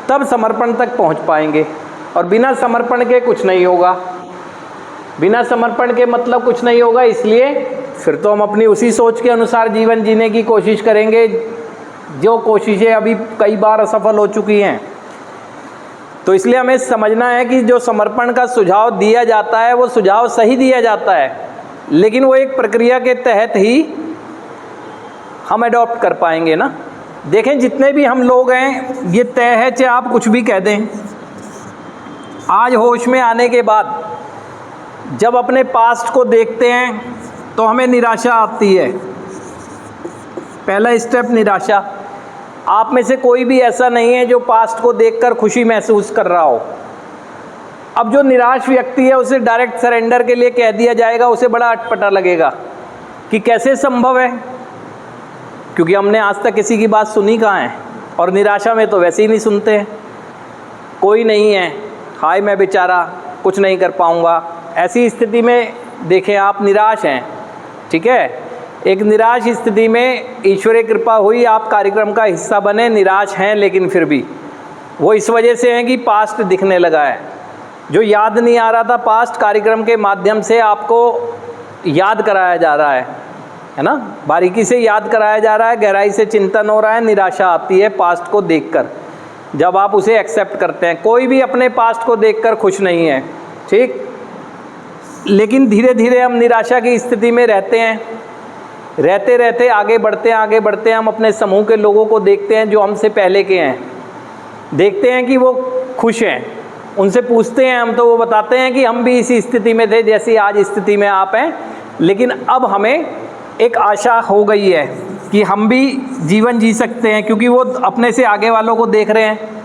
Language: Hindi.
तब समर्पण तक पहुंच पाएंगे। और बिना समर्पण के कुछ नहीं होगा, बिना समर्पण के मतलब कुछ नहीं होगा। इसलिए फिर तो हम अपनी उसी सोच के अनुसार जीवन जीने की कोशिश करेंगे जो कोशिशें अभी कई बार असफल हो चुकी हैं। तो इसलिए हमें समझना है कि जो समर्पण का सुझाव दिया जाता है वो सुझाव सही दिया जाता है, लेकिन वो एक प्रक्रिया के तहत ही हम अडॉप्ट कर पाएंगे ना। देखें जितने भी हम लोग हैं, ये तय है चाहे आप कुछ भी कह दें, आज होश में आने के बाद जब अपने पास्ट को देखते हैं तो हमें निराशा आती है। पहला स्टेप निराशा। आप में से कोई भी ऐसा नहीं है जो पास्ट को देखकर खुशी महसूस कर रहा हो। अब जो निराश व्यक्ति है उसे डायरेक्ट सरेंडर के लिए कह दिया जाएगा, उसे बड़ा अटपटा लगेगा कि कैसे संभव है, क्योंकि हमने आज तक किसी की बात सुनी कहाँ है। और निराशा में तो वैसे ही नहीं सुनते हैं, कोई नहीं है, हाय मैं बेचारा कुछ नहीं कर पाऊँगा। ऐसी स्थिति में देखें आप निराश हैं, ठीक है, एक निराश स्थिति में ईश्वरीय कृपा हुई, आप कार्यक्रम का हिस्सा बने, निराश हैं लेकिन फिर भी वो इस वजह से हैं कि पास्ट दिखने लगा है। जो याद नहीं आ रहा था पास्ट, कार्यक्रम के माध्यम से आपको याद कराया जा रहा है ना, बारीकी से याद कराया जा रहा है, गहराई से चिंतन हो रहा है। निराशा आती है पास्ट को देखकर जब आप उसे एक्सेप्ट करते हैं। कोई भी अपने पास्ट को देखकर खुश नहीं है, ठीक, लेकिन धीरे धीरे हम निराशा की स्थिति में रहते हैं। रहते रहते आगे बढ़ते हैं, हम अपने समूह के लोगों को देखते हैं जो हमसे पहले के हैं, देखते हैं कि वो खुश हैं, उनसे पूछते हैं हम तो वो बताते हैं कि हम भी इसी स्थिति में थे जैसी आज स्थिति में आप हैं, लेकिन अब हमें एक आशा हो गई है कि हम भी जीवन जी सकते हैं, क्योंकि वो अपने से आगे वालों को देख रहे हैं।